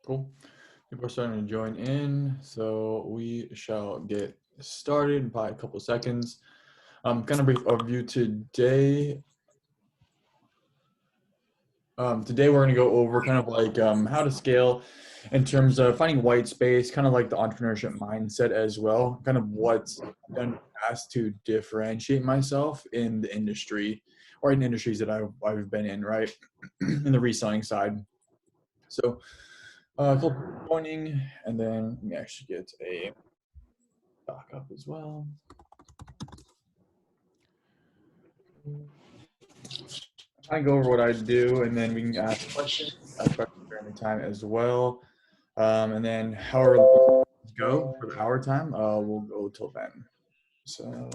Cool. People are starting to join in, so we shall get started in probably a couple of seconds. Kind of brief overview today. Today we're going to go over kind of like how to scale in terms of finding white space, kind of like the entrepreneurship mindset as well, kind of what's done past to differentiate myself in the industry or in industries that I've been in, right? In the reselling side. So a couple people joining, and then let me actually get a backup as well. I go over what I do, and then we can ask questions during the time as well. And then however long we go for the hour time, we'll go till then. So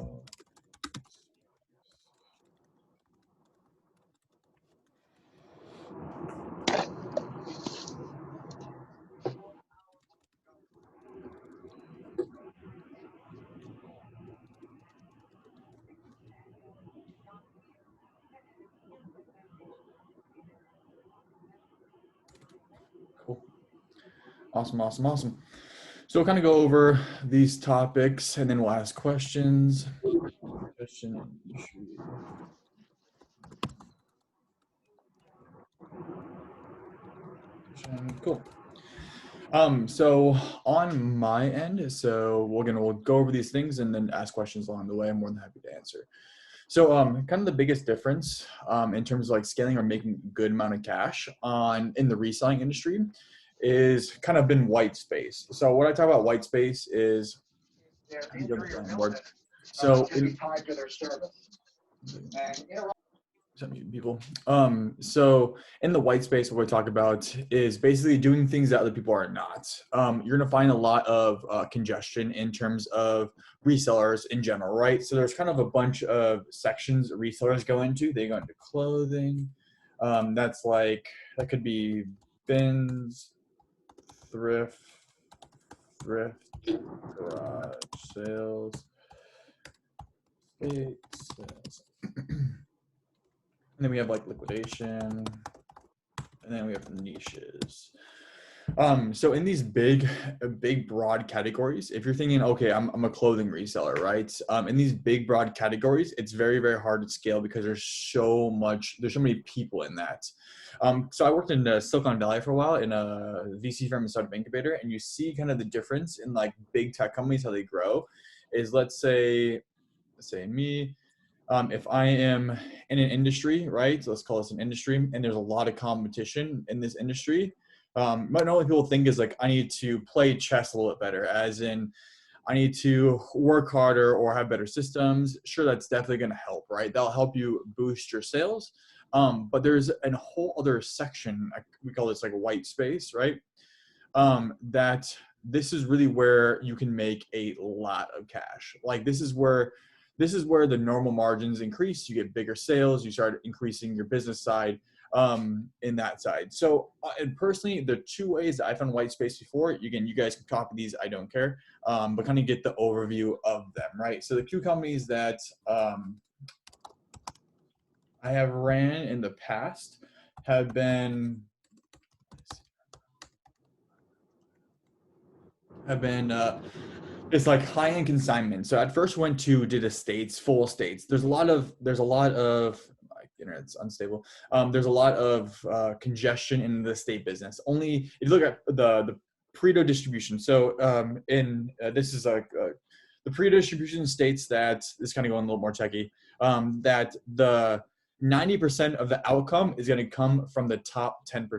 cool. Awesome. So we'll kind of go over these topics, and then we'll ask questions. Cool. So on my end, so we'll go over these things and then ask questions along the way. I'm more than happy to answer. So kind of the biggest difference in terms of like scaling or making a good amount of cash in the reselling industry is kind of been white space. So what I talk about white space is so people. So in the white space, what we talk about is basically doing things that other people are not. You're gonna find a lot of congestion in terms of resellers in general, right? So there's kind of a bunch of sections resellers go into. They go into clothing. That could be bins, thrift, garage sales, estate sales. And then we have like liquidation, and then we have the niches. So in these big broad categories, if you're thinking, okay, I'm a clothing reseller, right? In these big broad categories, it's very, very hard to scale because there's so many people in that. So I worked in Silicon Valley for a while in a VC firm and startup incubator, and you see kind of the difference in like big tech companies, how they grow is let's say me, if I am in an industry, right? So let's call this an industry, and there's a lot of competition in this industry. But only people think is like I need to play chess a little bit better, as in I need to work harder or have better systems. Sure, that's definitely going to help, right? That'll help you boost your sales. But there's a whole other section, we call this like white space, right? That this is really where you can make a lot of cash. Like this is where the normal margins increase. You get bigger sales. You start increasing your business side in that side. So and personally, the two ways that I found white space before, again, you guys can copy these, I don't care, but kind of get the overview of them, right? So the two companies that I have ran in the past have been it's like high-end consignment. So at first did estates, full estates. There's a lot of my internet's unstable. There's a lot of congestion in the estate business. Only if you look at the Pareto distribution. So this is the Pareto distribution states that this is kind of going a little more techy. That the 90% of the outcome is going to come from the top 10%,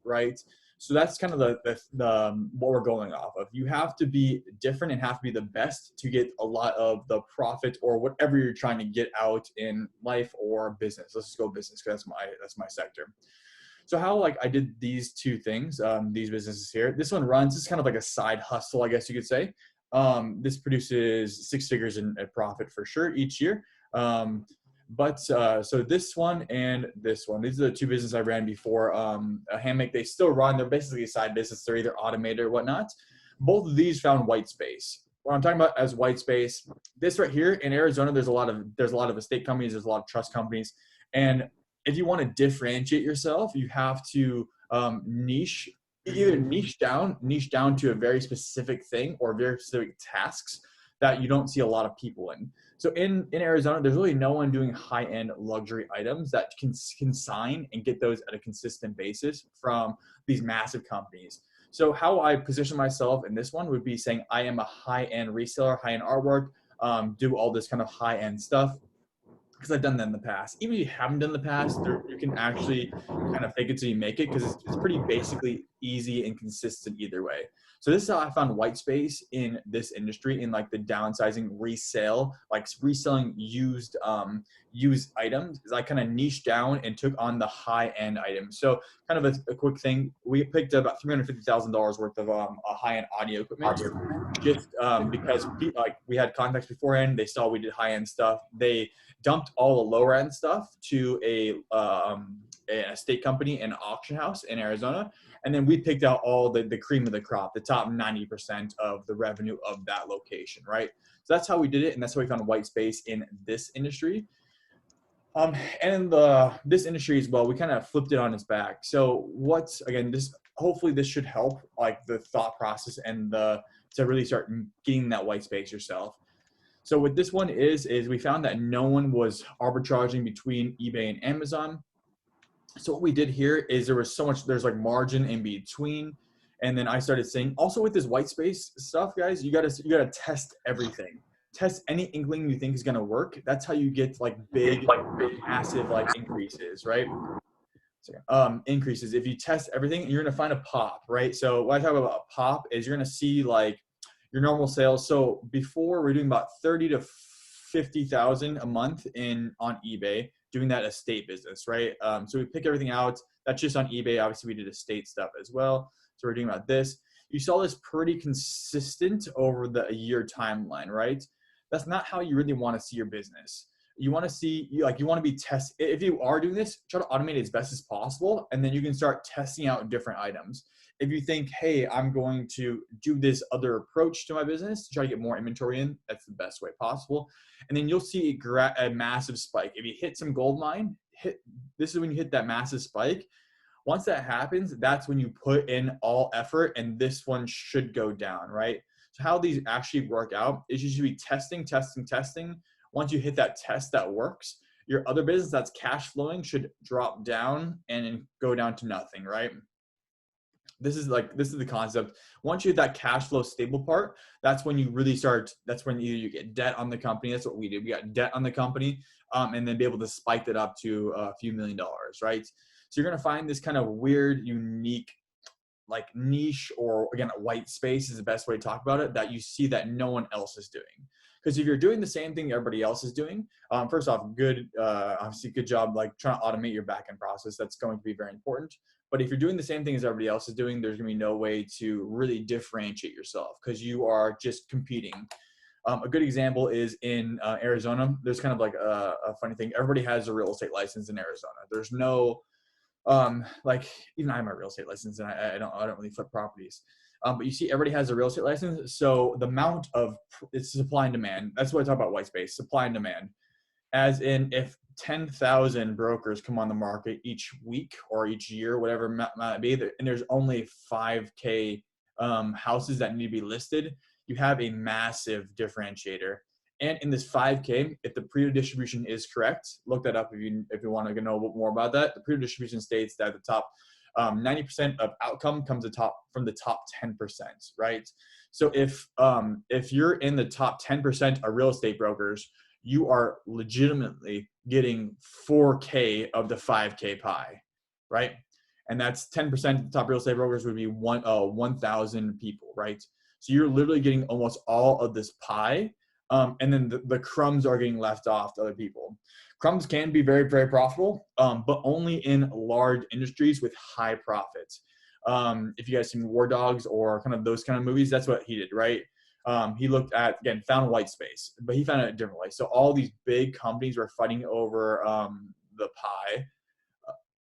right? So that's kind of the what we're going off of. You have to be different and have to be the best to get a lot of the profit or whatever you're trying to get out in life or business. Let's just go business because that's my sector. So how like I did these two things, these businesses here. This one runs. It's kind of like a side hustle, I guess you could say. This produces 6 figures in profit for sure each year. So this one and this one, these are the two businesses I ran before. Hammock, they still run. They're basically a side business. They're either automated or whatnot. Both of these found white space. What I'm talking about as white space, this right here in Arizona, there's a lot of estate companies. There's a lot of trust companies. And if you want to differentiate yourself, you have to niche either niche down to a very specific thing or very specific tasks that you don't see a lot of people in. So in Arizona, there's really no one doing high-end luxury items that can consign and get those at a consistent basis from these massive companies. So how I position myself in this one would be saying I am a high-end reseller, high-end artwork, do all this kind of high-end stuff because I've done that in the past. Even if you haven't done the past, you can actually kind of fake it till you make it because it's pretty basically easy and consistent either way. So this is how I found white space in this industry, in like the downsizing resale, like reselling used items. Is I kind of niched down and took on the high end items. So kind of a quick thing, we picked up about $350,000 worth of a high end audio equipment. Just because like we had contacts beforehand, they saw we did high end stuff. They dumped all the lower end stuff to an estate company and auction house in Arizona. And then we picked out all the cream of the crop, the top 90% of the revenue of that location, right? So that's how we did it. And that's how we found white space in this industry. And in this industry as well, we kind of flipped it on its back. So hopefully this should help like the thought process and to really start getting that white space yourself. So what this one is we found that no one was arbitraging between eBay and Amazon. So what we did here is there's like margin in between. And then I started saying, also with this white space stuff, guys, you gotta test everything. Test any inkling you think is gonna work. That's how you get like big, massive like increases, right? Increases. If you test everything, you're gonna find a pop, right? So what I talk about a pop is you're gonna see like your normal sales. So before we're doing about 30 to 50,000 a month on eBay, doing that estate business, right? So we pick everything out. That's just on eBay. Obviously, we did estate stuff as well. So we're doing about this. You saw this pretty consistent over a year timeline, right? That's not how you really want to see your business. You want to see, you want to be if you are doing this, try to automate it as best as possible. And then you can start testing out different items. If you think, hey, I'm going to do this other approach to my business to try to get more inventory in, that's the best way possible. And then you'll see a massive spike. If you hit some gold mine, this is when you hit that massive spike. Once that happens, that's when you put in all effort and this one should go down, right? So how these actually work out is you should be testing. Once you hit that test that works, your other business that's cash flowing should drop down and go down to nothing, right? This is the concept. Once you hit that cash flow stable part, that's when you really start. That's when you get debt on the company. That's what we did. We got debt on the company, and then be able to spike that up to a few $1 million, right? So you're gonna find this kind of weird, unique, like niche, or again, a white space is the best way to talk about it, that you see that no one else is doing. Because if you're doing the same thing everybody else is doing, first off, obviously good job like trying to automate your backend process. That's going to be very important. But if you're doing the same thing as everybody else is doing, there's going to be no way to really differentiate yourself because you are just competing. A good example is in Arizona. There's kind of like a funny thing. Everybody has a real estate license in Arizona. There's no like even I have my real estate license and I don't really flip properties. But you see, everybody has a real estate license. So the amount of it's supply and demand. That's what I talk about white space, supply and demand. As in, if 10,000 brokers come on the market each week or each year, whatever it might be, and there's only 5K houses that need to be listed, you have a massive differentiator. And in this 5K, if the Pareto distribution is correct, look that up if you want to know a bit more about that. The Pareto distribution states that the top 90% of outcome comes from the top 10%, right? So if you're in the top 10% of real estate brokers, you are legitimately getting 4K of the 5K pie, right? And that's 10% of the top real estate brokers would be 1,000 people, right? So you're literally getting almost all of this pie. And then the crumbs are getting left off to other people. Crumbs can be very, very profitable, but only in large industries with high profits. If you guys seen War Dogs or kind of those kind of movies, that's what he did, right? He looked at, again, found white space, but he found it a different way. So all these big companies were fighting over the pie.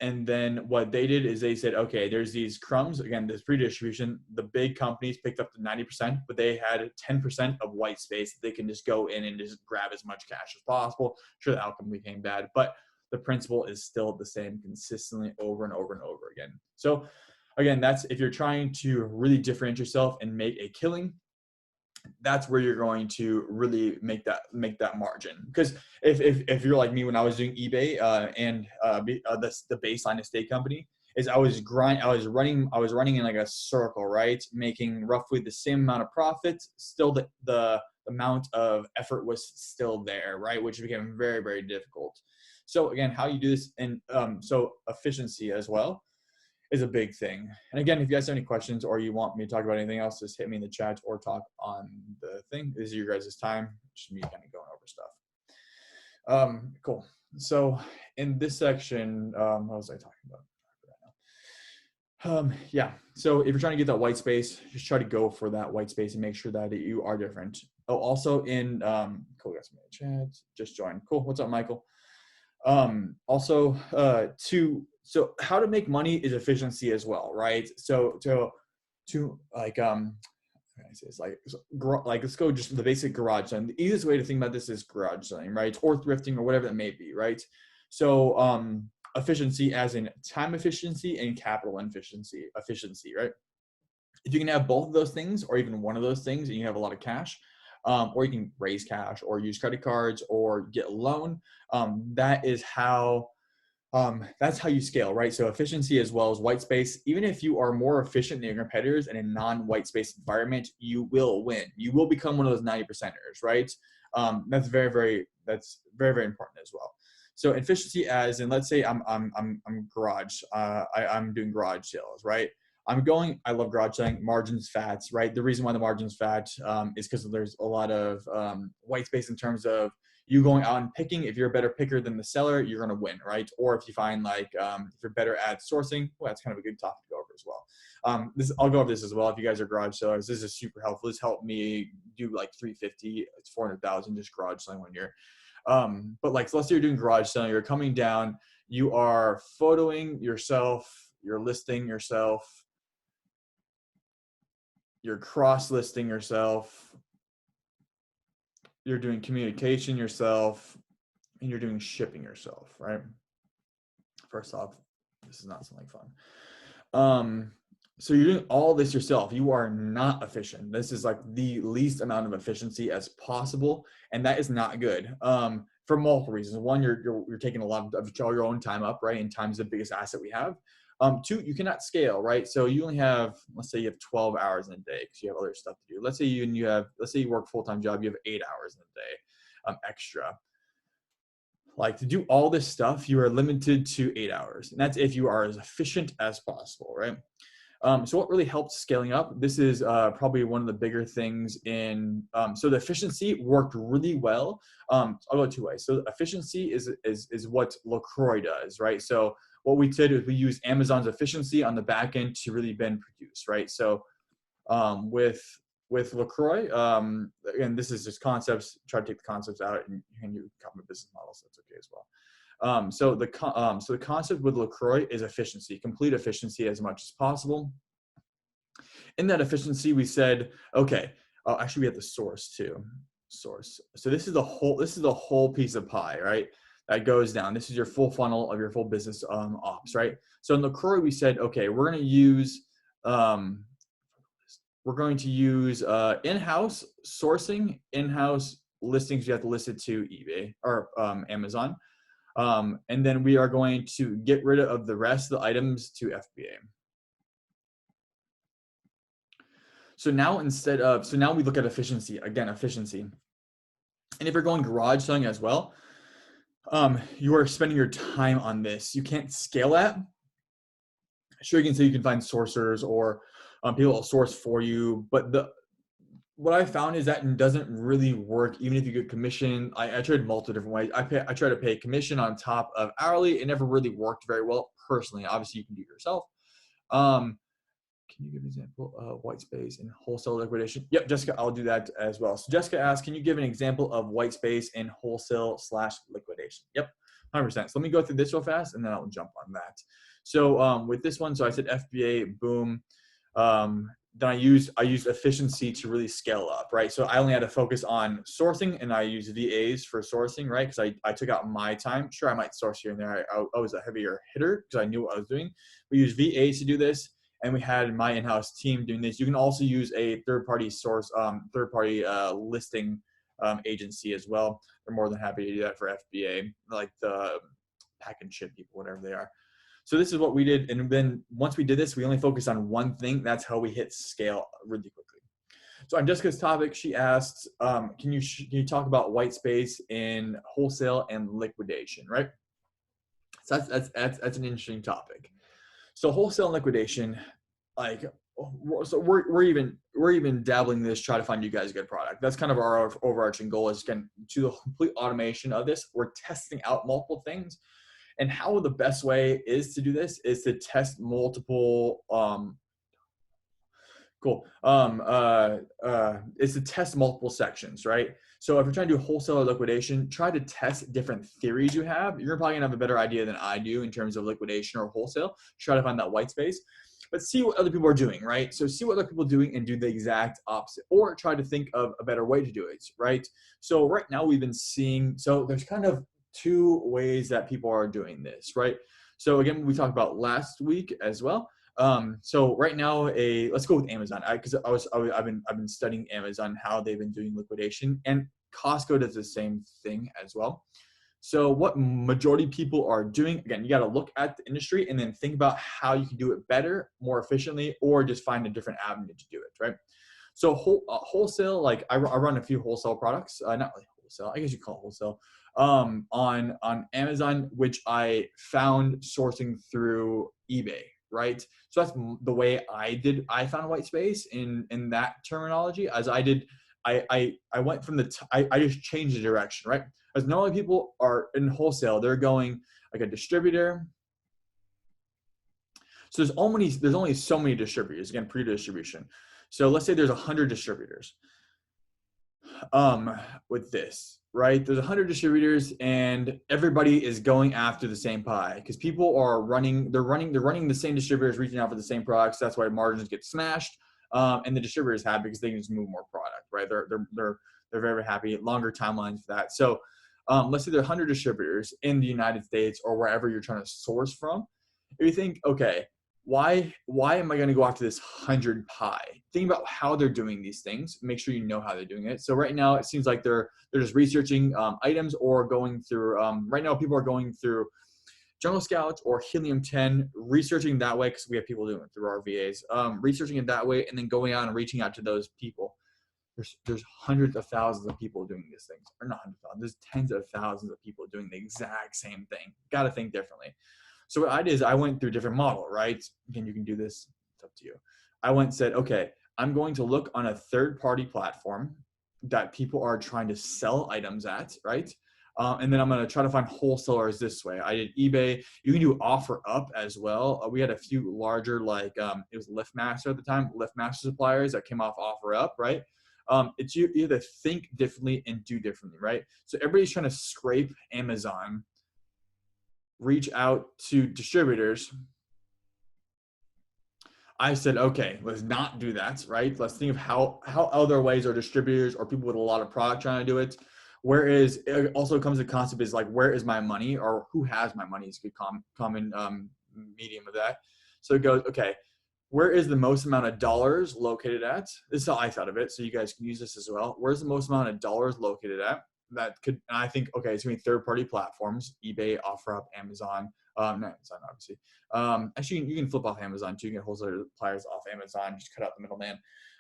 And then what they did is they said, okay, there's these crumbs. Again, this redistribution, the big companies picked up the 90%, but they had 10% of white space that they can just go in and just grab as much cash as possible. Sure, the outcome became bad, but the principle is still the same consistently over and over and over again. So again, that's if you're trying to really differentiate yourself and make a killing, that's where you're going to really make that margin. Because if you're like me when I was doing eBay the baseline estate company is I was running in like a circle, right? Making roughly the same amount of profit, still the amount of effort was still there, right? Which became very, very difficult. So again, how you do this, and so efficiency as well is a big thing. And again, if you guys have any questions or you want me to talk about anything else, just hit me in the chat or talk on the thing. This is your guys' time. Just me kind of going over stuff. Cool. So in this section, what was I talking about? Yeah. So if you're trying to get that white space, just try to go for that white space and make sure that you are different. Oh, also in cool, got some chat. Just joined. Cool. What's up, Michael? Also, so how to make money is efficiency as well, right? So to like it's like let's go just the basic garage selling. The easiest way to think about this is garage selling, right? Or thrifting or whatever that may be, right? So efficiency as in time efficiency and capital efficiency, right? If you can have both of those things or even one of those things and you have a lot of cash, or you can raise cash or use credit cards or get a loan, that's how you scale, right? So efficiency as well as white space. Even if you are more efficient than your competitors in a non-white space environment, you will win. You will become one of those 90%ers, right? That's very, very important as well. So efficiency as in, let's say I'm garage, I'm doing garage sales, right? I love garage selling, margins fat, right? The reason why the margin's fat is because there's a lot of white space in terms of you going out and picking. If you're a better picker than the seller, you're going to win, right? Or if you find like, if you're better at sourcing, well, that's kind of a good topic to go over as well. I'll go over this as well. If you guys are garage sellers, this is super helpful. This helped me do like 350, it's 400,000 just garage selling 1 year. But like, so let's say you're doing garage selling, you're coming down, you are photoing yourself, you're listing yourself, you're cross-listing yourself, you're doing communication yourself, and you're doing shipping yourself, right? First off, this is not something fun. So you're doing all this yourself. You are not efficient. This is like the least amount of efficiency as possible, and that is not good. For multiple reasons. One, you're taking a lot of your own time up, right? And time is the biggest asset we have. Two, you cannot scale, right? So you only have, let's say you have 12 hours in a day because you have other stuff to do. Let's say you work full-time job, you have 8 hours in a day extra. Like, to do all this stuff, you are limited to 8 hours. And that's if you are as efficient as possible, right? So what really helps scaling up, this is probably one of the bigger things in, so the efficiency worked really well. I'll go two ways. So efficiency is what LaCroix does, right? So what we did is we use Amazon's efficiency on the back end to really then produce, right? So with LaCroix, again, this is just concepts, try to take the concepts out and you come with business models, that's okay as well. So the concept with LaCroix is efficiency, complete efficiency as much as possible. In that efficiency, we said, okay, actually we have the source too. Source. So this is the whole piece of pie, right? That goes down. This is your full funnel of your full business ops, right? So in LaCroix, we said, okay, we're going to use in-house sourcing, in-house listings. You have to list it to eBay or Amazon. And then we are going to get rid of the rest of the items to FBA. So now we look at efficiency, again, efficiency. And if you're going garage selling as well, you are spending your time on this. You can't scale that. Sure, you can say you can find sourcers or people will source for you, but what I found is that it doesn't really work. Even if you get commission, I tried multiple different ways. I try to pay commission on top of hourly. It never really worked very well personally. Obviously, you can do it yourself. Can you give an example of white space in wholesale liquidation? Yep, Jessica, I'll do that as well. So Jessica asked, can you give an example of white space in wholesale/liquidation? Yep, 100%. So let me go through this real fast and then I'll jump on that. So with this one, so I said FBA, boom. Then I used efficiency to really scale up, right? So I only had to focus on sourcing and I used VAs for sourcing, right? Because I took out my time. Sure, I might source here and there. I was a heavier hitter because I knew what I was doing. We used VAs to do this. and we had my in-house team doing this. You can also use a third-party source, third-party listing agency as well. They're more than happy to do that for FBA, like the pack and ship people, whatever they are. So this is what we did. And then once we did this, we only focused on one thing. That's how we hit scale really quickly. So on Jessica's topic, she asked, can you talk about white space in wholesale and liquidation, right? So that's an interesting topic. So wholesale and liquidation, like, so we're even dabbling in this, try to find you guys a good product. That's kind of our overarching goal, is again to the complete automation of this. We're testing out multiple things, and how the best way is to do this is to test multiple is to test multiple sections, right? So if you're trying to do wholesale or liquidation, try to test different theories you have. You're probably gonna have a better idea than I do in terms of liquidation or wholesale. Try to find that white space, but see what other people are doing, right? So see what other people are doing and do the exact opposite, or try to think of a better way to do it, right? So right now we've been seeing, so there's kind of two ways that people are doing this, right? So again, we talked about last week as well. So right now, let's go with Amazon, because I've been studying Amazon, how they've been doing liquidation, and Costco does the same thing as well. So what majority people are doing, again, you got to look at the industry and then think about how you can do it better, more efficiently, or just find a different avenue to do it, right? So wholesale, like I run a few wholesale products, not really wholesale, I guess you call it wholesale, on Amazon, which I found sourcing through eBay, right? So that's the way I found white space in that terminology, as I did. I went from I just changed the direction, right? As normally people are in wholesale, they're going like a distributor. So there's only so many distributors, again, pre-distribution. So let's say there's 100 distributors with this, right? There's 100 distributors and everybody is going after the same pie, because people are running the same distributors, reaching out for the same products. That's why margins get smashed. And the distributors happy because they can just move more product, right? They're very happy. Longer timelines for that. So let's say there are 100 distributors in the United States or wherever you're trying to source from. If you think, okay, why am I going to go after this 100 pie? Think about how they're doing these things. Make sure you know how they're doing it. So right now it seems like they're just researching items, or going through. Right now people are going through Jungle Scouts or Helium-10, researching that way, because we have people doing it through our VAs, researching it that way, and then going out and reaching out to those people. There's hundreds of thousands of people doing these things, or not hundreds of thousands, there's tens of thousands of people doing the exact same thing. Got to think differently. So what I did is I went through a different model, right? Again, you can do this, it's up to you. I went and said, okay, I'm going to look on a third-party platform that people are trying to sell items at, right? And then I'm going to try to find wholesalers this way. I did eBay. You can do OfferUp as well. We had a few larger, like it was LiftMaster at the time, LiftMaster suppliers that came off OfferUp, right? It's you have to think differently and do differently, right? So everybody's trying to scrape Amazon, reach out to distributors. I said, okay, let's not do that, right? Let's think of how other ways are distributors or people with a lot of product trying to do it. Whereas it also comes to the concept is like, where is my money, or who has my money is a good common medium of that. So it goes, okay, where is the most amount of dollars located at? This is how I thought of it. So you guys can use this as well. Where's the most amount of dollars located at? That could, and I think, okay, it's going to be third-party platforms, eBay, OfferUp, Amazon, not Amazon, obviously. Actually, you can flip off Amazon too. You can get wholesale suppliers off Amazon, just cut out the middleman.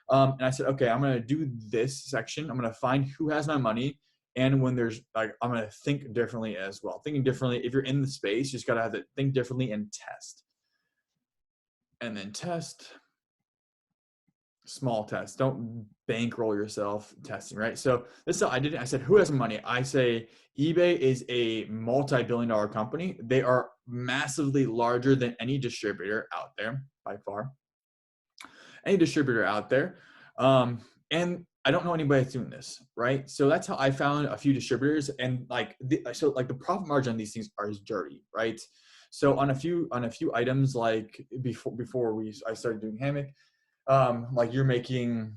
And I said, okay, I'm going to do this section. I'm going to find who has my money. And when there's like, I'm going to think differently as well. Thinking differently, if you're in the space, you just got to have to think differently and test. And then test. Small test. Don't bankroll yourself testing, right? So this is how I did it. I said, who has money? I say eBay is a multi-billion-dollar company. They are massively larger than any distributor out there, by far. Any distributor out there. And I don't know anybody that's doing this, right? So that's how I found a few distributors, and like the profit margin on these things are dirty, right? So on a few items, like before I started doing hammock, like you're making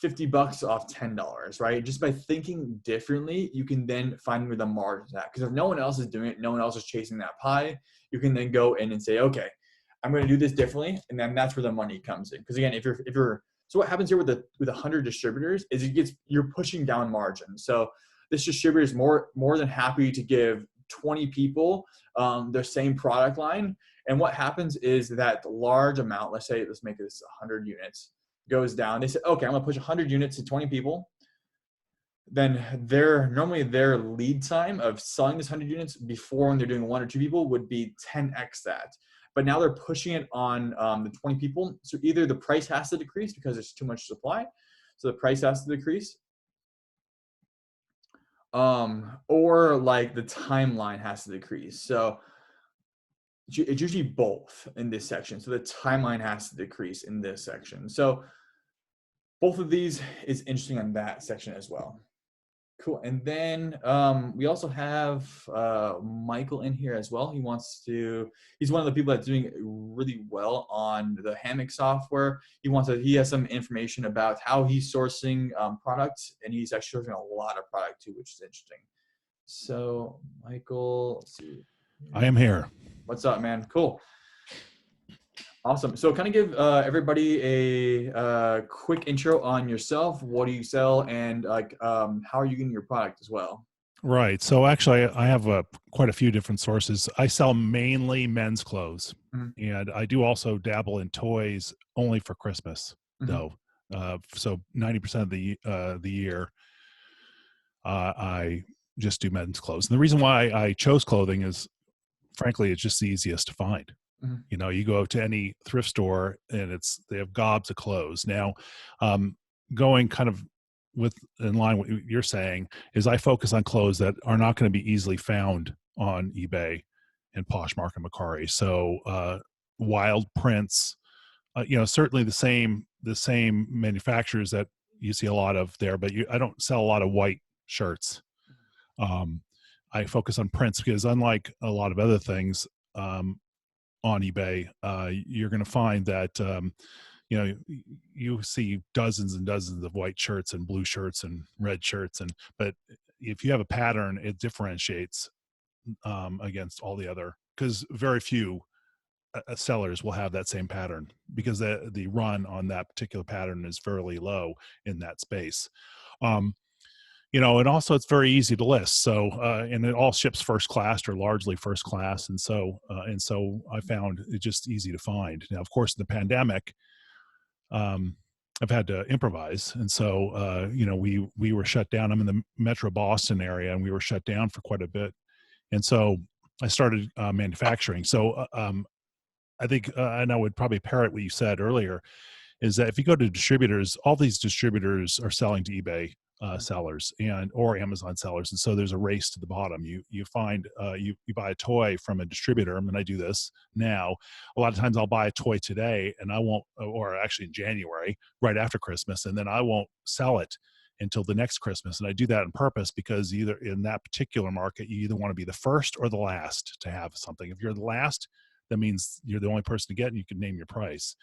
$50 off $10, right? Just by thinking differently, you can then find where the margin's at. Because if no one else is doing it, no one else is chasing that pie, you can then go in and say, okay, I'm going to do this differently, and then that's where the money comes in. Because again, if you're so what happens here with 100 distributors is you're pushing down margin. So this distributor is more than happy to give 20 people their same product line. And what happens is that large amount, let's make this 100 units, goes down. They say, okay, I'm going to push 100 units to 20 people. Then normally their lead time of selling this 100 units before when they're doing 1 or 2 people would be 10x that. But now they're pushing it on the 20 people. So either the price has to decrease because there's too much supply. So the price has to decrease. Or like the timeline has to decrease. So it's usually both in this section. So the timeline has to decrease in this section. So both of these is interesting on that section as well. Cool. And then we also have Michael in here as well. He's one of the people that's doing really well on the Hammock software. He has some information about how he's sourcing products, and he's actually sourcing a lot of product too, which is interesting. So Michael, let's see. I am here. What's up, man? Cool. Awesome. So kind of give everybody a quick intro on yourself. What do you sell, and how are you getting your product as well? Right. So actually, I have quite a few different sources. I sell mainly men's clothes, and I do also dabble in toys only for Christmas, though. So 90% of the year, I just do men's clothes. And the reason why I chose clothing is, frankly, it's just the easiest to find. You know, you go to any thrift store and they have gobs of clothes. Now, going kind of in line with what you're saying is I focus on clothes that are not going to be easily found on eBay and Poshmark and Mercari. So wild prints, certainly the same manufacturers that you see a lot of there, but I don't sell a lot of white shirts. I focus on prints because unlike a lot of other things, on eBay, you're going to find that you see dozens and dozens of white shirts and blue shirts and red shirts, but if you have a pattern, it differentiates against all the other, because very few sellers will have that same pattern, because the run on that particular pattern is fairly low in that space. And also it's very easy to list. So, and it all ships first class or largely first class. And so I found it just easy to find. Now, of course, in the pandemic, I've had to improvise. And so, we were shut down. I'm in the Metro Boston area, and we were shut down for quite a bit. And so I started manufacturing. So, I think, and I would probably parrot what you said earlier, is that if you go to distributors, all these distributors are selling to eBay sellers or Amazon sellers, and so there's a race to the bottom. You find you buy a toy from a distributor, and I do this now. A lot of times I'll buy a toy today, and I won't, or actually in January, right after Christmas, and then I won't sell it until the next Christmas. And I do that on purpose because either in that particular market, you either want to be the first or the last to have something. If you're the last, that means you're the only person to get, and you can name your price.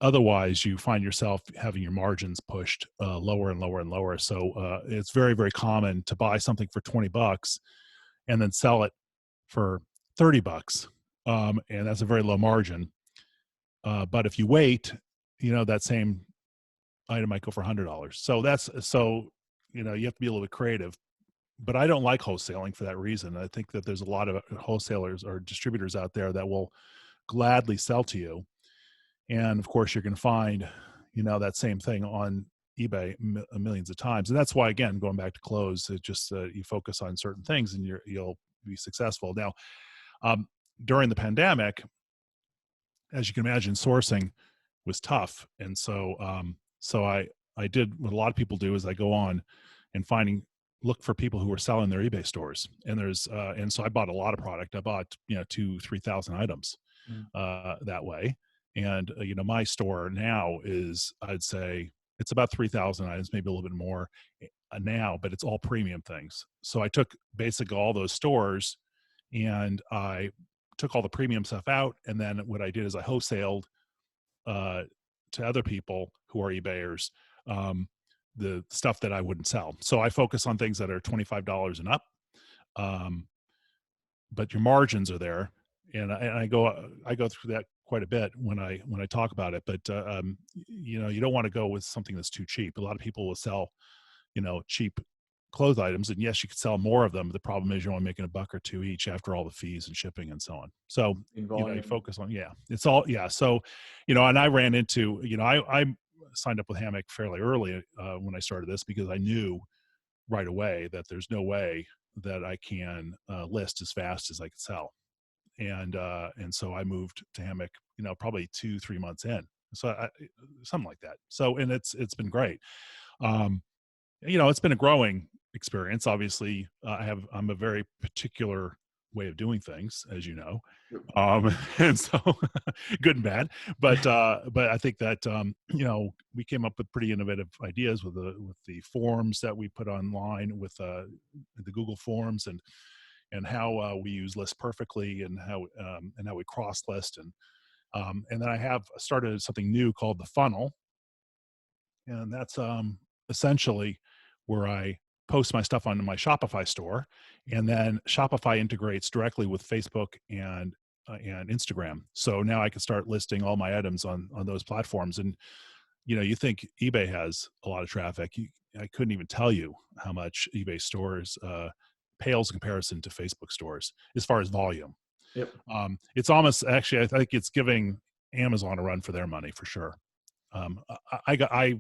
Otherwise, you find yourself having your margins pushed lower and lower and lower. So it's very, very common to buy something for $20 and then sell it for $30. And that's a very low margin. But if you wait, that same item might go for $100. So you have to be a little bit creative. But I don't like wholesaling for that reason. I think that there's a lot of wholesalers or distributors out there that will gladly sell to you. And of course, you're going to find, that same thing on eBay millions of times. And that's why, again, going back to clothes, it just you focus on certain things and you'll be successful. Now, during the pandemic, as you can imagine, sourcing was tough, and so I did what a lot of people do is I go on and look for people who are selling their eBay stores, and so I bought a lot of product. I bought 2,000-3,000 items that way. And, my store now is, I'd say it's about 3,000 items, maybe a little bit more now, but it's all premium things. So I took basically all those stores and I took all the premium stuff out. And then what I did is I wholesaled to other people who are eBayers the stuff that I wouldn't sell. So I focus on things that are $25 and up. But your margins are there. I go through that quite a bit when I talk about it. But you don't want to go with something that's too cheap. A lot of people will sell, cheap clothes items, and yes, you could sell more of them. But the problem is you're only making $1 or $2 each after all the fees and shipping and so on. So In you volume. focus on, it's all, so and I ran into, I signed up with Hammock fairly early when I started this, because I knew right away that there's no way that I can list as fast as I could sell. And so I moved to Hammock, probably 2-3 months in. So something like that. So, and it's been great. Um, it's been a growing experience. Obviously, I'm a very particular way of doing things, as you know. And so good and bad, but I think that, we came up with pretty innovative ideas with the forms that we put online with the Google Forms, and how we use list perfectly, and how we cross list, and then I have started something new called the funnel, and that's essentially where I post my stuff onto my Shopify store, and then Shopify integrates directly with Facebook and Instagram. So now I can start listing all my items on those platforms. And you think eBay has a lot of traffic. I couldn't even tell you how much eBay stores pales in comparison to Facebook stores as far as volume. Yep. It's almost, actually, I think it's giving Amazon a run for their money for sure. I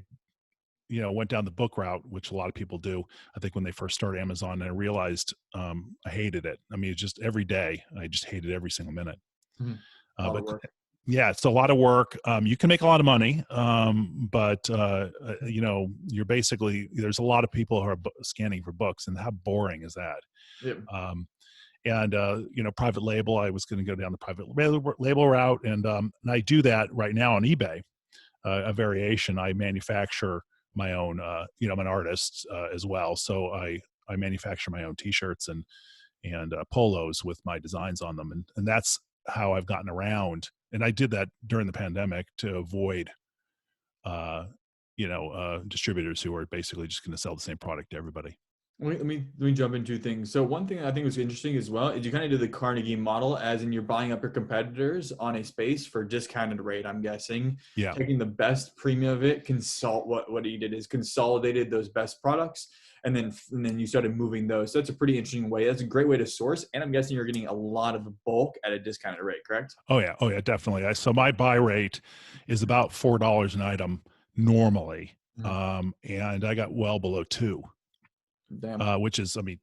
went down the book route, which a lot of people do, I think, when they first start Amazon, and I realized I hated it. I mean, it's just every day, I just hated every single minute. Mhm. A lot But of work. yeah, it's a lot of work. You can make a lot of money, but you're basically, there's a lot of people who are scanning for books, and how boring is that? Yep. Um, and private label, I was going to go down the private label route, and I do that right now on eBay. A variation. I manufacture my own. I'm an artist as well, so I manufacture my own T-shirts and polos with my designs on them, and that's how I've gotten around. And I did that during the pandemic to avoid, distributors who are basically just going to sell the same product to everybody. Let me jump into things. So one thing I think was interesting as well is you kind of do the Carnegie model, as in you're buying up your competitors on a space for discounted rate. I'm guessing Yeah. taking the best premium of it. What you did is consolidated those best products, and then you started moving those. So that's a pretty interesting way. That's a great way to source, and I'm guessing you're getting a lot of bulk at a discounted rate, correct? Oh yeah, definitely. So my buy rate is about $4 an item normally, Mhm. and I got well below 2. Damn. Which is, I mean,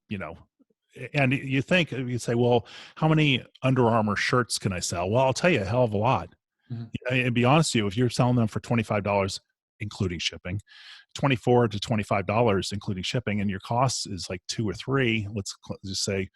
and you say, well, how many Under Armour shirts can I sell? Well, I'll tell you a hell of a lot. Mhm. And be honest with you, if you're selling them for $25, including shipping, $24 to $25, including shipping, and your cost is like 2 or 3, let's just say,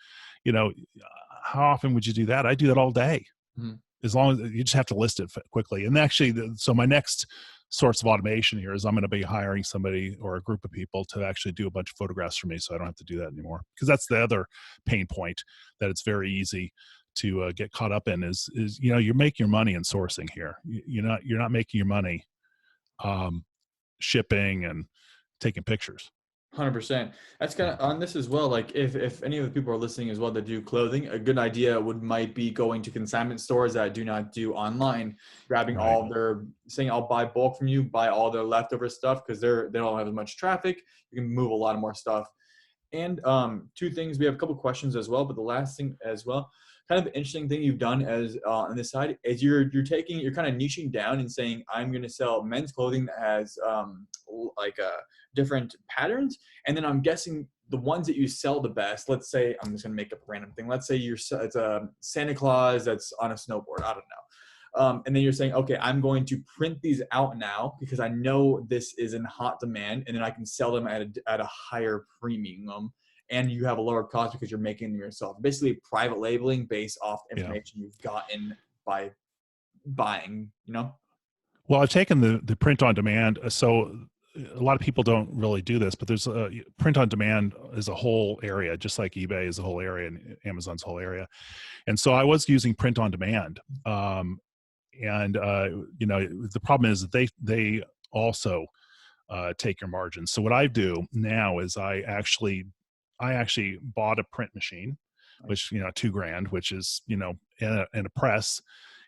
how often would you do that? I do that all day. Mhm. As long as you just have to list it quickly. And actually, so my next source of automation here is I'm going to be hiring somebody or a group of people to actually do a bunch of photographs for me, so I don't have to do that anymore. Because that's the other pain point that it's very easy to get caught up in is you're making your money in sourcing here. You're not making your money shipping and taking pictures. 100%. That's kind Yeah. of on this as well. Like if any of the people are listening as well that do clothing, a good idea might be going to consignment stores that do not do online, grabbing Right. all of their, saying I'll buy bulk from you, buy all their leftover stuff because they don't have as much traffic. You can move a lot of more stuff. And two things, we have a couple questions as well, but the last thing as well, kind of the interesting thing you've done as on this side is you're kind of niching down and saying I'm going to sell men's clothing that has different patterns, and then I'm guessing the ones that you sell the best. Let's say I'm just going to make up a random thing. Let's say it's a Santa Claus that's on a snowboard. I don't know. And then you're saying, okay, I'm going to print these out now because I know this is in hot demand, and then I can sell them at a higher premium, and you have a lower cost because you're making them yourself. Basically, private labeling based off Yeah. information you've gotten by buying. Well, I've taken the print on demand. So a lot of people don't really do this, but there's a print on demand is a whole area, just like eBay is a whole area and Amazon's whole area. And so I was using print on demand. And the problem is that they also take your margins. So what I do now is I actually bought a print machine, which, $2,000, which is, in a press.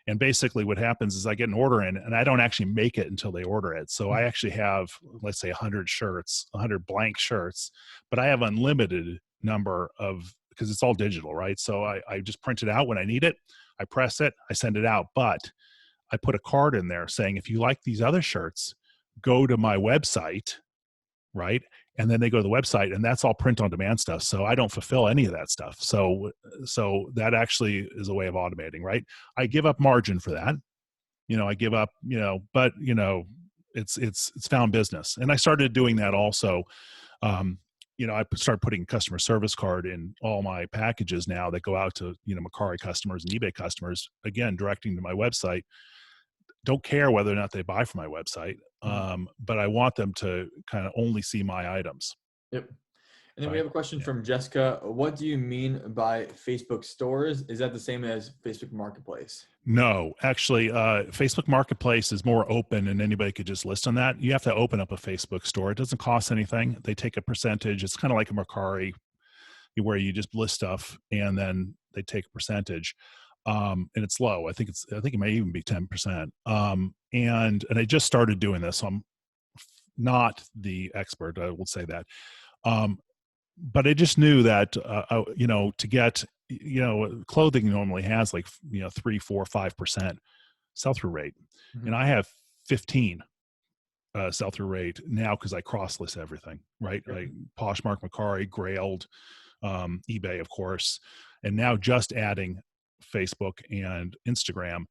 And basically what happens is I get an order in and I don't actually make it until they order it. So I actually have, let's say 100 shirts, 100 blank shirts, but I have unlimited number of, because it's all digital, right? So I just print it out when I need it. I press it, I send it out, but I put a card in there saying, if you like these other shirts, go to my website, right? And then they go to the website and that's all print on demand stuff. So I don't fulfill any of that stuff. So that actually is a way of automating, right? I give up margin for that. I give up, but it's found business. And I started doing that also. I started putting customer service card in all my packages now that go out to, Mercari customers and eBay customers, again, directing to my website. Don't care whether or not they buy from my website. But I want them to kind of only see my items. Yep. And then we have a question from Jessica. What do you mean by Facebook stores? Is that the same as Facebook Marketplace? No, actually, Facebook Marketplace is more open and anybody could just list on that. You have to open up a Facebook store. It doesn't cost anything. They take a percentage. It's kind of like a Mercari where you just list stuff and then they take a percentage. And it's low. I think it may even be 10%. And I just started doing this. So I'm not the expert. I will say that. But I just knew that, to get, clothing normally has like, 3, 4, 5% sell-through rate. And I have 15 sell-through rate now because I cross-list everything, right? Like Poshmark, Mercari, Grailed, eBay, of course, and now just adding Facebook and Instagram.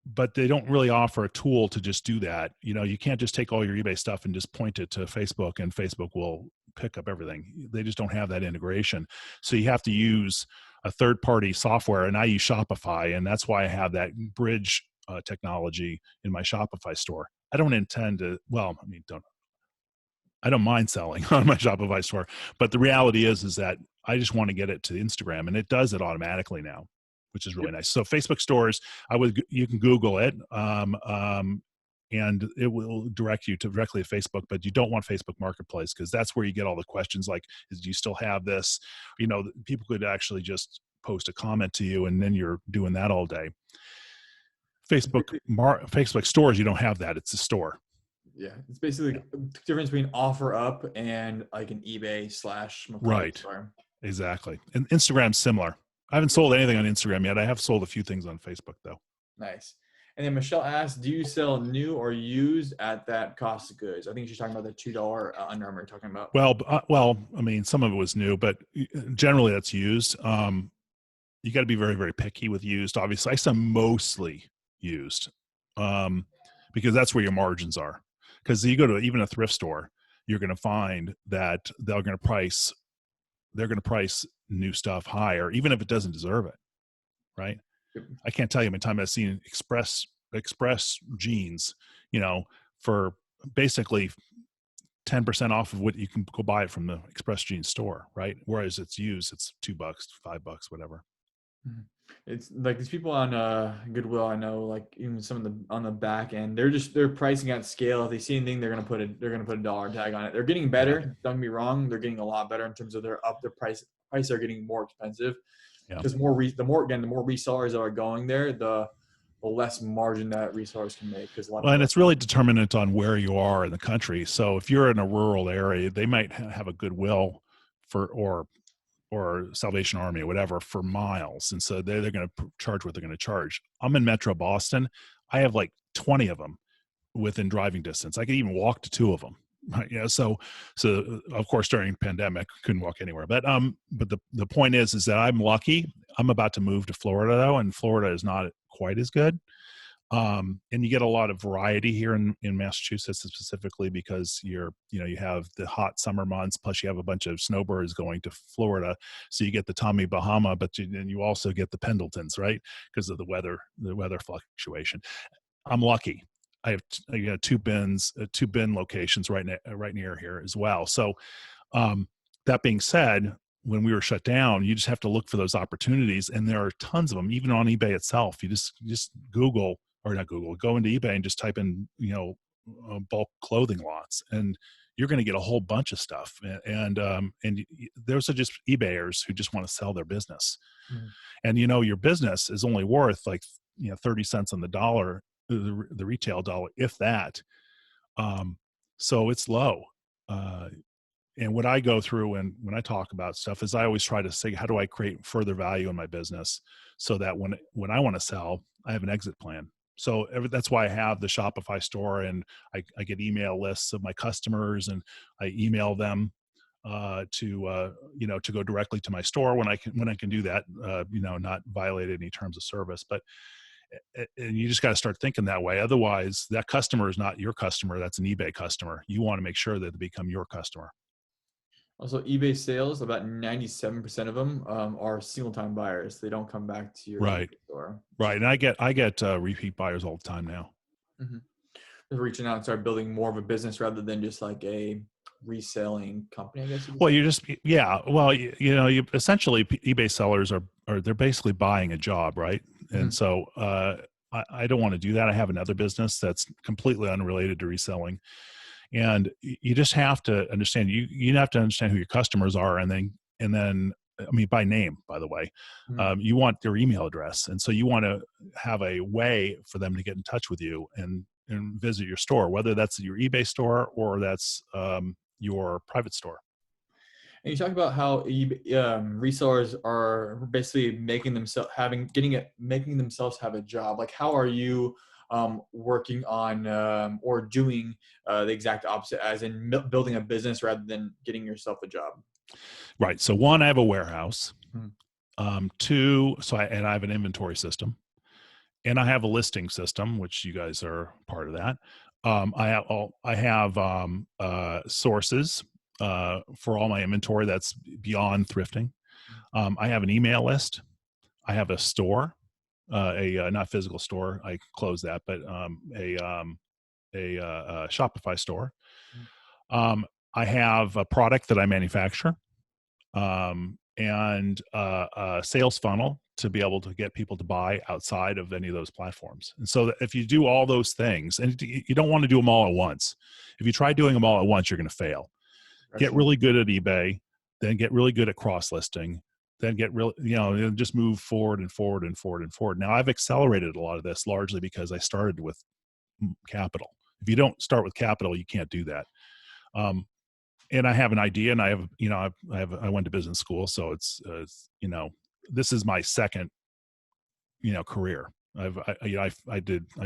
But they don't really offer a tool to just do that. You can't just take all your eBay stuff and just point it to Facebook and Facebook will pick up everything. They just don't have that integration. So you have to use a third-party software, and I use Shopify, and that's why I have that bridge technology in my Shopify store. I don't intend to, I don't mind selling on my Shopify store, but the reality is that I just want to get it to Instagram, and it does it automatically now, which is really nice. So Facebook stores, you can Google it, and it will direct you directly to Facebook, but you don't want Facebook Marketplace because that's where you get all the questions like, do you still have this? People could actually just post a comment to you and then you're doing that all day. Facebook stores, you don't have that. It's a store. Yeah, it's basically the difference between OfferUp and like an eBay / right store. Exactly. And Instagram's similar. I haven't sold anything on Instagram yet. I have sold a few things on Facebook though. Nice. And then Michelle asked, do you sell new or used at that cost of goods? I think she's talking about the $2 Under Armour you're talking about. Well, some of it was new, but generally that's used. You got to be very, very picky with used. Obviously, I sell mostly used because that's where your margins are. Because you go to even a thrift store, you're going to find that they're going to price new stuff higher, even if it doesn't deserve it, right? Yep. I can't tell you how many times I've seen express jeans, for basically 10% off of what you can go buy it from the express jeans store, right? Whereas it's used, it's $2, $5, whatever. It's like these people on Goodwill, I know, like even some of the on the back end, they're pricing at scale. If they see anything, they're gonna put a dollar tag on it. They're getting better. Yeah. Don't get me wrong, they're getting a lot better in terms of their price are getting more expensive. Because the more resellers that are going there, the less margin that resellers can make. And it's really determinant on where you are in the country. So if you're in a rural area, they might have a Goodwill or Salvation Army or whatever for miles. And so they're going to charge what they're going to charge. I'm in Metro Boston. I have like 20 of them within driving distance. I could even walk to 2 of them. Right? So of course during pandemic, couldn't walk anywhere. But the point is that I'm lucky. I'm about to move to Florida though, and Florida is not quite as good. And you get a lot of variety here in Massachusetts specifically because you have the hot summer months, plus you have a bunch of snowbirds going to Florida. So you get the Tommy Bahama, but then you also get the Pendletons, right? Because of the weather fluctuation. I'm lucky. I have 2 bin locations right near here as well. So that being said, when we were shut down, you just have to look for those opportunities, and there are tons of them, even on eBay itself. You just go into eBay and just type in bulk clothing lots, and you're going to get a whole bunch of stuff. And those are just eBayers who just want to sell their business. Mhm. And, you know, your business is only worth like, 30 cents on the dollar, the retail dollar, if that. So it's low. And what I go through and when I talk about stuff is I always try to say, how do I create further value in my business so that when I want to sell, I have an exit plan. So that's why I have the Shopify store, and I get email lists of my customers, and I email them to go directly to my store when I can do that, not violate any terms of service. But and you just got to start thinking that way. Otherwise, that customer is not your customer. That's an eBay customer. You want to make sure that they become your customer. Also, eBay sales, about 97% of them are single-time buyers. They don't come back to your Right. eBay store. Right. And I get repeat buyers all the time now. Mm-hmm. They're reaching out and start building more of a business rather than just like a reselling company, I guess you could Well, say. you just, yeah. Well, you essentially eBay sellers are they're basically buying a job, right? Mm-hmm. And so I don't want to do that. I have another business that's completely unrelated to reselling. And you just have to understand, you have to understand who your customers are, and then I mean, by name, by the way. Mm-hmm. You want their email address, and so you want to have a way for them to get in touch with you and visit your store, whether that's your eBay store or that's your private store. And you talk about how resellers are basically making themselves making themselves have a job. Like, how are you working on or doing the exact opposite, as in building a business rather than getting yourself a job? Right. So one, I have a warehouse. Mm-hmm. Two, I have an inventory system, and I have a listing system, which you guys are part of that. I have sources for all my inventory that's beyond thrifting. I have an email list. I have a store, a not physical store. I closed that, but a Shopify store. I have a product that I manufacture, and a sales funnel to be able to get people to buy outside of any of those platforms. And so if you do all those things, and you don't want to do them all at once, if you try doing them all at once, you're going to fail. Gotcha. Get really good at eBay, then get really good at cross listing, then get real, just move forward and forward and forward and forward. Now I've accelerated a lot of this largely because I started with capital. If you don't start with capital, you can't do that. And I have an idea, and I went to business school, so it's this is my second, career. I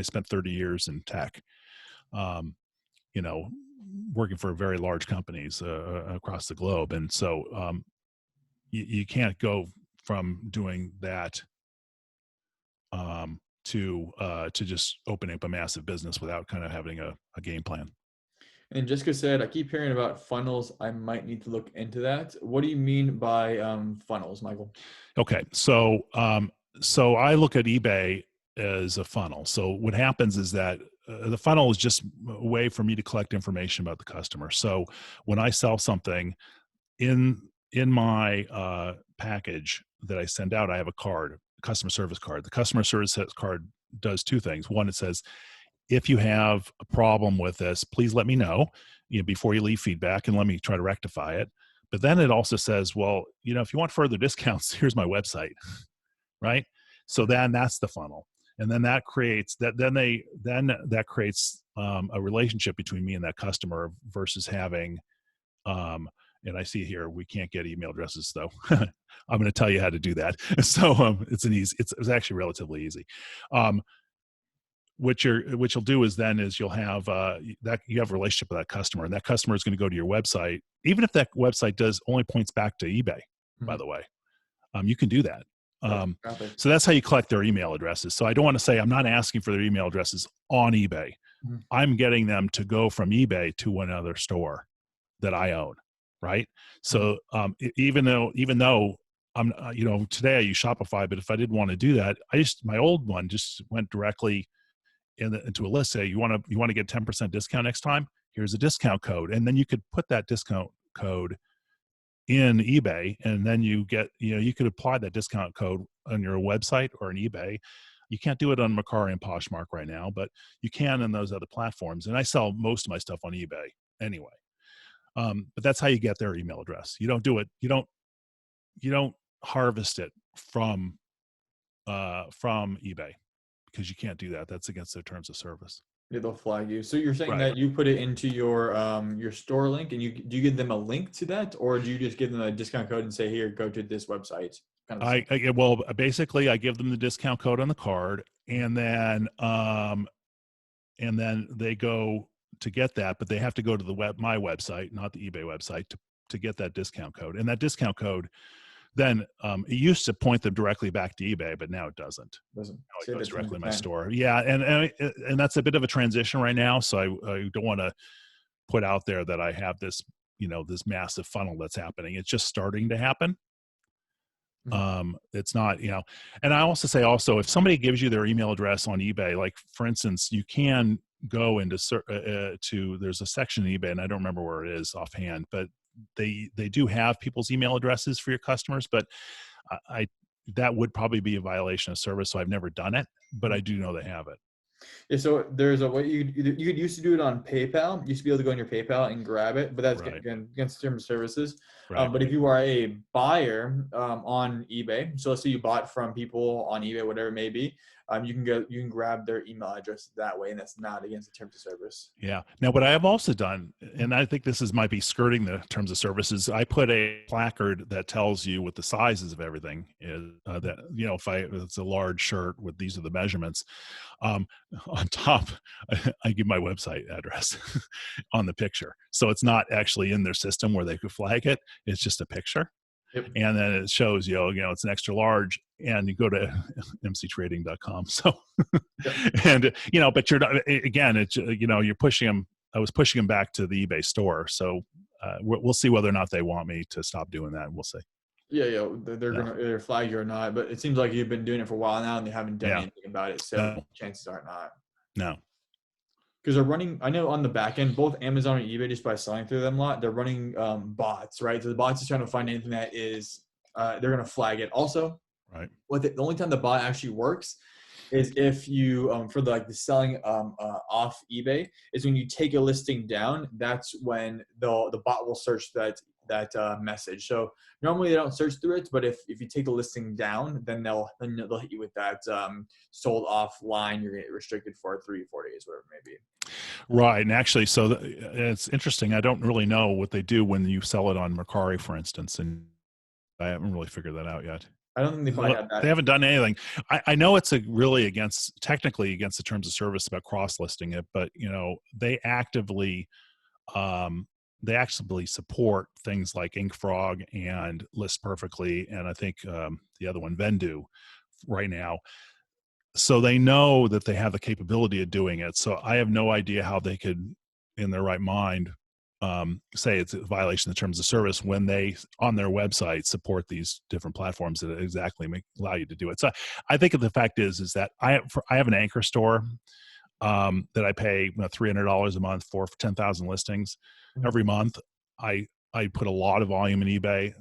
spent 30 years in tech, working for very large companies across the globe. And so you can't go from doing that to just opening up a massive business without kind of having a game plan. And Jessica said, I keep hearing about funnels. I might need to look into that. What do you mean by funnels, Michael? Okay. So I look at eBay as a funnel. So what happens is that the funnel is just a way for me to collect information about the customer. So when I sell something in my package that I send out, I have a card, a customer service card. The customer service card does two things. One, it says, if you have a problem with this, please let me know, before you leave feedback, and let me try to rectify it. But then it also says, well, if you want further discounts, here's my website, right? So then that's the funnel. And then that creates that creates a relationship between me and that customer versus having, and I see here, we can't get email addresses though. I'm going to tell you how to do that. So it's actually relatively easy. What you'll do is you'll have that you have a relationship with that customer, and that customer is going to go to your website, even if that website only points back to eBay. Mm-hmm. By the way, you can do that. So that's how you collect their email addresses. So I don't want to say I'm not asking for their email addresses on eBay. Mm-hmm. I'm getting them to go from eBay to another store that I own, right? So even though I'm today I use Shopify, but if I didn't want to do that, my old one just went directly into a list. Say you want to get 10% discount next time, here's a discount code, and then you could put that discount code in eBay, and then you could apply that discount code on your website or on eBay. You can't do it on Mercari and Poshmark right now, but you can in those other platforms. And I sell most of my stuff on eBay anyway. But that's how you get their email address. You don't do it. You don't harvest it from eBay, because you can't do that. That's against their terms of service. Yeah, they'll flag you. So you're saying Right. that you put it into your store link, and do you give them a link to that, or do you just give them a discount code and say, here, go to this website? Kind of the same. Well, basically, I give them the discount code on the card, and then they go to get that, but they have to go to my website, not the eBay website, to get that discount code. And that discount code, then it used to point them directly back to eBay, but now it doesn't. Doesn't Now say it goes that directly to my 10%. store. Yeah, and that's a bit of a transition right now. So I don't want to put out there that I have this, this massive funnel that's happening. It's just starting to happen. It's not, and I also say if somebody gives you their email address on eBay, like for instance, you can go into there's a section in eBay, and I don't remember where it is offhand, but they do have people's email addresses for your customers, but that would probably be a violation of service. So I've never done it, but I do know they have it. Yeah, so there's a way you could used to do it on PayPal. You used to be able to go on your PayPal and grab it, but that's Right. against terms of services. Right. But if you are a buyer on eBay, so let's say you bought from people on eBay, whatever it may be, you can grab their email address that way, and that's not against the terms of service. Yeah. Now, what I have also done, and I think this might be skirting the terms of services, I put a placard that tells you what the sizes of everything is. That if it's a large shirt with these are the measurements. On top, I give my website address on the picture, so it's not actually in their system where they could flag it. It's just a picture. Yep. And then it shows it's an extra large, and you go to mctrading.com. So, yep. And but you're not, again, it's you're pushing them. I was pushing them back to the eBay store. So we'll see whether or not they want me to stop doing that. We'll see. Yeah, they're gonna either flag you or not. But it seems like you've been doing it for a while now, and they haven't done anything about it. So chances are not. No. Because they're running, I know on the back end, both Amazon and eBay, just by selling through them a lot, they're running bots, right? So the bots is trying to find anything that is, they're going to flag it. Also, right. The only time the bot actually works is if you, for the selling off eBay, is when you take a listing down. That's when the bot will search that message. So normally they don't search through it, but if you take the listing down, then they'll hit you with that sold offline. You're gonna get restricted for 3 or 4 days, whatever it may be. Right. And actually, so it's interesting. I don't really know what they do when you sell it on Mercari, for instance, and I haven't really figured that out yet. I don't think they probably have that. They haven't done anything. I know it's really technically against the terms of service about cross-listing it, but they actively support things like InkFrog and List Perfectly, and I think the other one, Vendu, right now. So they know that they have the capability of doing it. So I have no idea how they could, in their right mind, say it's a violation of terms of service when they, on their website, support these different platforms that exactly allow you to do it. So I think the fact is that I have an anchor store that I pay $300 a month for 10,000 listings every month. I put a lot of volume in eBay.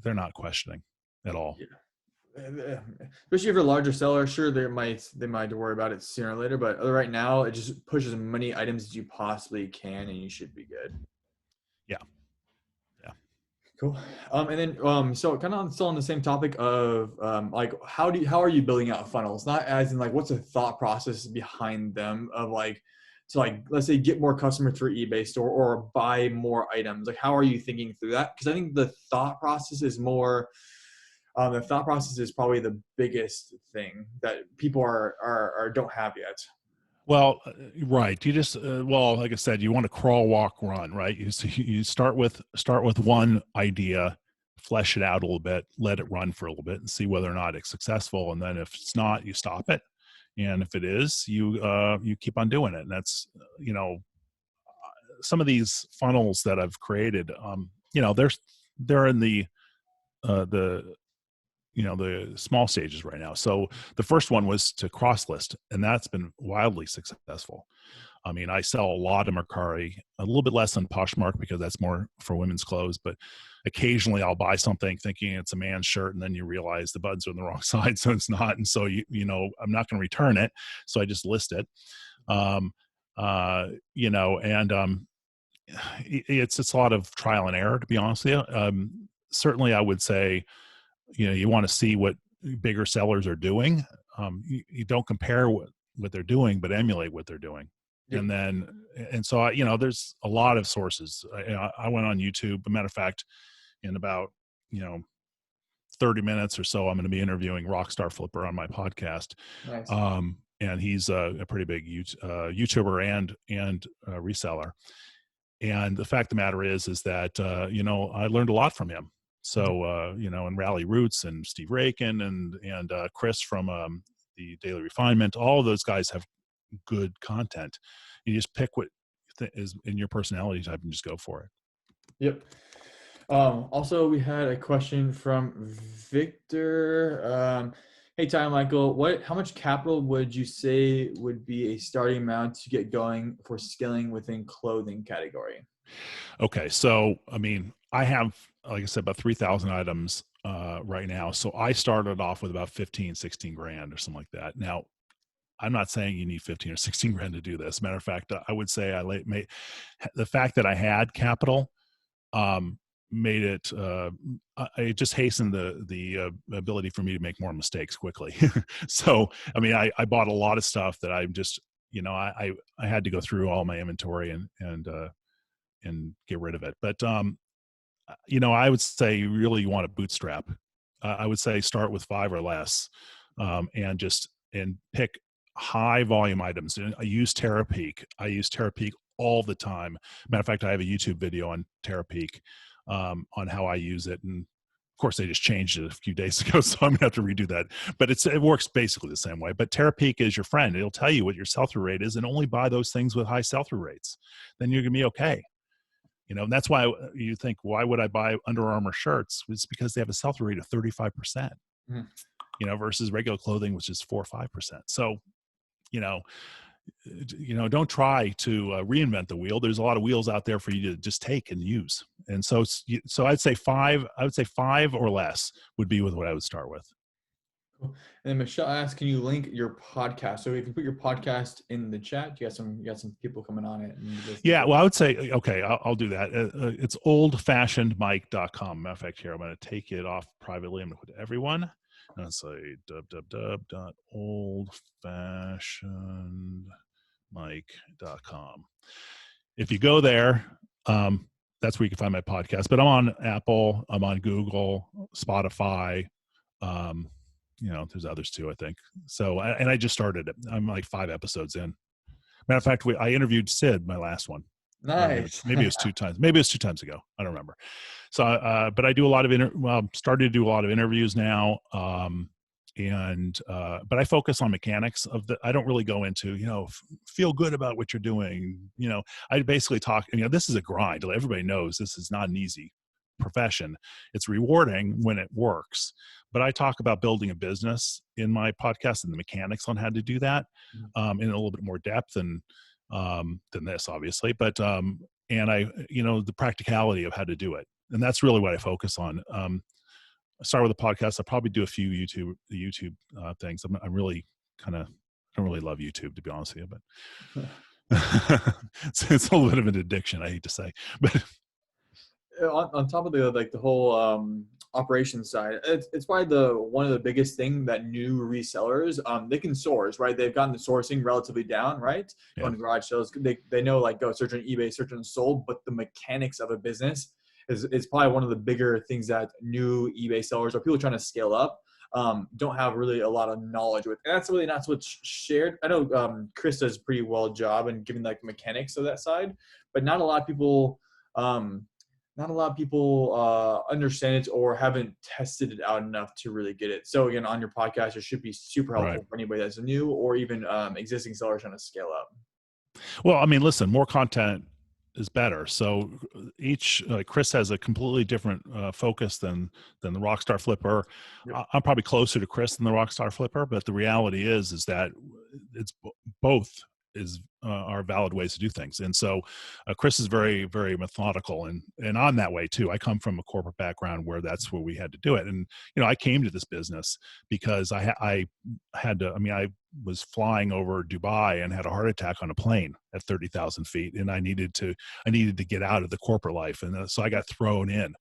They're not questioning at all. Yeah. Especially if you're a larger seller, sure they might worry about it sooner or later, but right now it just pushes as many items as you possibly can, and you should be good. Yeah. Cool. And then so kind of still on the same topic of how are you building out funnels? Not as in what's the thought process behind them of to let's say get more customers through eBay store or buy more items. How are you thinking through that? Because I think the thought process is more. The thought process is probably the biggest thing that people are don't have yet. Well, right. You just like I said, you want to crawl, walk, run, right? You start with one idea, flesh it out a little bit, let it run for a little bit, and see whether or not it's successful. And then if it's not, you stop it. And if it is, you keep on doing it. And that's some of these funnels that I've created. They're in the the small stages right now. So the first one was to cross list, and that's been wildly successful. I mean, I sell a lot of Mercari, a little bit less on Poshmark because that's more for women's clothes, but occasionally I'll buy something thinking it's a man's shirt, and then you realize the buttons are on the wrong side, so it's not. And so, I'm not going to return it. So I just list it. it's a lot of trial and error, to be honest with you. Certainly I would say, you want to see what bigger sellers are doing. You don't compare what they're doing, but emulate what they're doing. Yep. And so there's a lot of sources. I went on YouTube. As a matter of fact, in about 30 minutes or so, I'm going to be interviewing Rockstar Flipper on my podcast. Nice. And he's a pretty big YouTuber and reseller. And the fact of the matter is that I learned a lot from him. So and Rally Roots and Steve Rakin and Chris from the Daily Refinement, all of those guys have good content. You just pick what is in your personality type and just go for it. Yep. Also, we had a question from Victor. Hey, Ty, Michael, how much capital would you say would be a starting amount to get going for scaling within clothing category? Okay. So, I have, like I said, about 3,000 items right now. So I started off with about 15, 16 grand or something like that. Now, I'm not saying you need 15 or 16 grand to do this. Matter of fact, I would say the fact that I had capital made it, it just hastened the ability for me to make more mistakes quickly. So, I bought a lot of stuff that I'm just, I had to go through all my inventory and get rid of it. But, I would say you want to bootstrap. I would say start with 5 or less, and pick high volume items. And I use Terapeak. I use Terapeak all the time. Matter of fact, I have a YouTube video on Terapeak on how I use it. And of course, they just changed it a few days ago, so I'm gonna have to redo that. But it works basically the same way. But Terapeak is your friend. It'll tell you what your sell-through rate is, and only buy those things with high sell-through rates. Then you're gonna be okay. And that's why you think, why would I buy Under Armour shirts? It's because they have a sell-through rate of 35%, versus regular clothing, which is 4 or 5%. So, don't try to reinvent the wheel. There's a lot of wheels out there for you to just take and use. And so I'd say 5. I would say 5 or less would be with what I would start with. Cool. And then Michelle asked, can you link your podcast? So if you put your podcast in the chat, you got some people coming on it. Yeah, well, I would say, okay, I'll do that. It's oldfashionedmike.com. Matter of fact, here, I'm going to take it off privately. I'm going to put everyone. And I'll say www.oldfashionedmike.com. If you go there, that's where you can find my podcast. But I'm on Apple, I'm on Google, Spotify. There's others too, I think. So, and I just started it. I'm like 5 episodes in. Matter of fact, I interviewed Sid, my last one. Nice. Maybe it was 2 times. Maybe it was 2 times ago. I don't remember. So, but I do a lot of started to do a lot of interviews now. But I focus on mechanics I don't really go into, feel good about what you're doing. I basically talk, this is a grind. Everybody knows this is not an easy profession. It's rewarding when it works. But I talk about building a business in my podcast and the mechanics on how to do that in a little bit more depth than this, obviously. But and the practicality of how to do it, and that's really what I focus on. I start with a podcast. I'll probably do a few YouTube things. I'm really I don't really love YouTube, to be honest with you, but it's a little bit of an addiction. I hate to say, but on top of the whole operations side, it's probably one of the biggest thing that new resellers they can source, right? They've gotten the sourcing relatively down, right? Yeah. Going to garage sales, they know, go search on eBay, search on sold, but the mechanics of a business is probably one of the bigger things that new eBay sellers or people trying to scale up don't have really a lot of knowledge with. And that's really not what's shared. I know Chris does a pretty well job in giving the mechanics of that side, but not a lot of people understand it or haven't tested it out enough to really get it. So again, on your podcast, it should be super helpful for anybody that's new or even existing sellers trying to scale up. Well, listen, more content is better. So Chris has a completely different focus than the Rockstar Flipper. Yep. I'm probably closer to Chris than the Rockstar Flipper, but the reality is that it's both are valid ways to do things. And so Chris is very, very methodical, and I'm that way too. I come from a corporate background where that's where we had to do it. And, I came to this business because I had to, I was flying over Dubai and had a heart attack on a plane at 30,000 feet. And I needed to get out of the corporate life. And so I got thrown in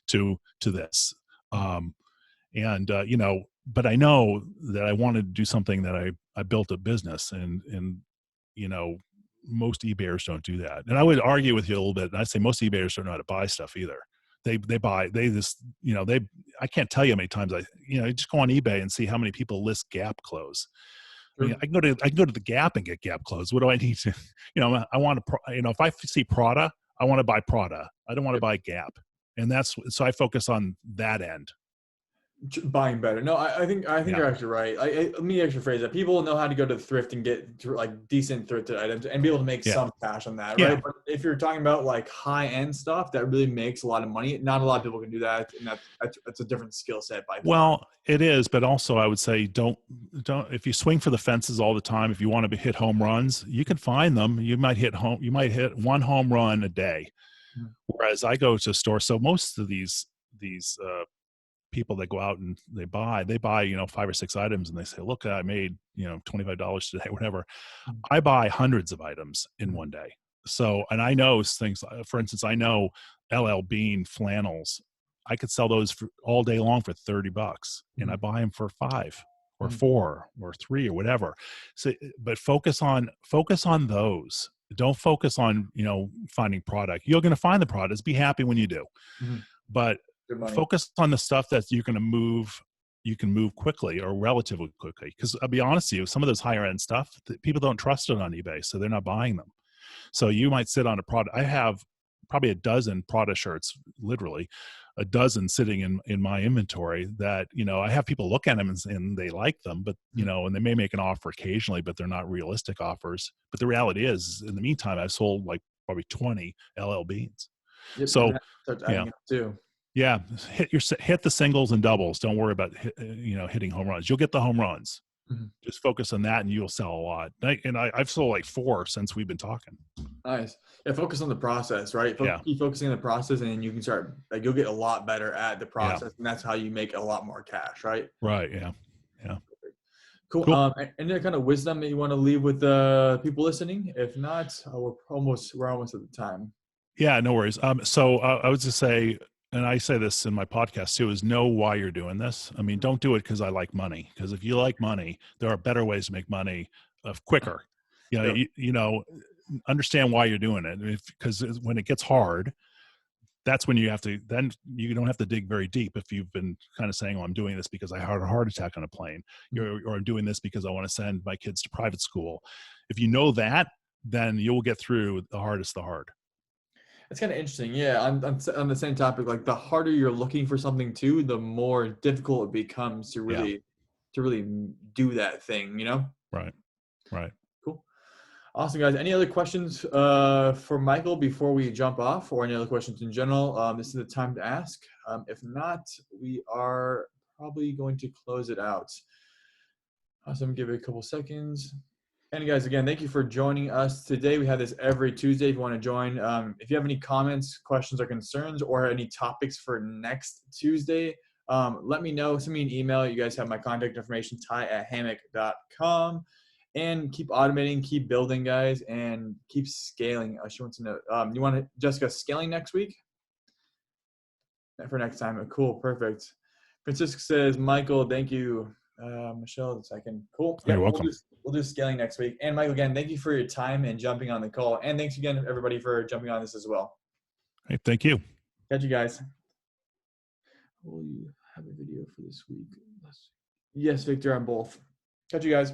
to this. But I know that I wanted to do something that I built a business, and most eBayers don't do that. And I would argue with you a little bit. And I'd say most eBayers don't know how to buy stuff either. They I can't tell you how many times just go on eBay and see how many people list Gap clothes. Sure. I can go to the Gap and get Gap clothes. What do I need to, I want to, if I see Prada, I want to buy Prada. I don't want to buy Gap. And so I focus on that end. Buying better. No, I think you're actually right. Let me actually phrase that. People know how to go to thrift and get like decent thrifted items and be able to make some cash on that, right? But if you're talking about like high end stuff that really makes a lot of money, not a lot of people can do that, and that's a different skill set by far. Well, it is, but also I would say don't if you swing for the fences all the time. If you want to hit home runs, you can find them. You might hit one home run a day, whereas I go to a store. So most of these people that go out and they buy 5 or 6 items, and they say, look, I made $25 today, whatever. I buy hundreds of items in one day. So, and I know things, for instance, I know LL Bean flannels, I could sell those all day long for $30, and I buy them for 5 or 4 or 3 or whatever. So, but focus on those. Don't focus on finding product. You're going to find the products. Be happy when you do, but focus on the stuff that you're going to move. You can move quickly or relatively quickly. Because I'll be honest with you, some of those higher end stuff, people don't trust it on eBay, so they're not buying them. So you might sit on a product. I have probably a dozen Prada shirts, literally a dozen sitting in my inventory that, I have people look at them and they like them, but, and they may make an offer occasionally, but they're not realistic offers. But the reality is, in the meantime, I've sold like probably 20 LL Beans. Yep, so, too. Yeah, hit the singles and doubles. Don't worry about hitting home runs. You'll get the home runs. Just focus on that, and you'll sell a lot. I've sold like 4 since we've been talking. Nice. Yeah, focus on the process, right? Keep focusing on the process, and then you can start. Like, you'll get a lot better at the process, and that's how you make a lot more cash, right? Right. Yeah. Cool. Any kind of wisdom that you want to leave with the people listening? If not, we're almost at the time. Yeah. No worries. So I would just say, and I say this in my podcast too, is know why you're doing this. I mean, don't do it because I like money. Because if you like money, there are better ways to make money quicker. Understand why you're doing it. Because when it gets hard, that's when you don't have to dig very deep. If you've been kind of saying, well, I'm doing this because I had a heart attack on a plane, or I'm doing this because I want to send my kids to private school. If you know that, then you'll get through the hardest, the hard. It's kind of interesting. Yeah, on the same topic, like the harder you're looking for something too, the more difficult it becomes to really do that thing, Right. Cool. Awesome, guys. Any other questions for Michael before we jump off, or any other questions in general? This is the time to ask. If not, we are probably going to close it out. Awesome. Give it a couple seconds. And guys, again, thank you for joining us today. We have this every Tuesday. If you want to join, if you have any comments, questions, or concerns, or any topics for next Tuesday, let me know. Send me an email. You guys have my contact information, ty@hammock.com. And keep automating, keep building, guys, and keep scaling. She wants to know, you want Jessica scaling next week? For next time. Cool. Perfect. Francisco says, Michael, thank you. Michelle, the second. Cool. You're welcome. We'll do scaling next week. And Michael, again, thank you for your time and jumping on the call. And thanks again, everybody, for jumping on this as well. Hey, thank you. Catch you guys. Will you have a video for this week? Yes, Victor, on both. Catch you guys.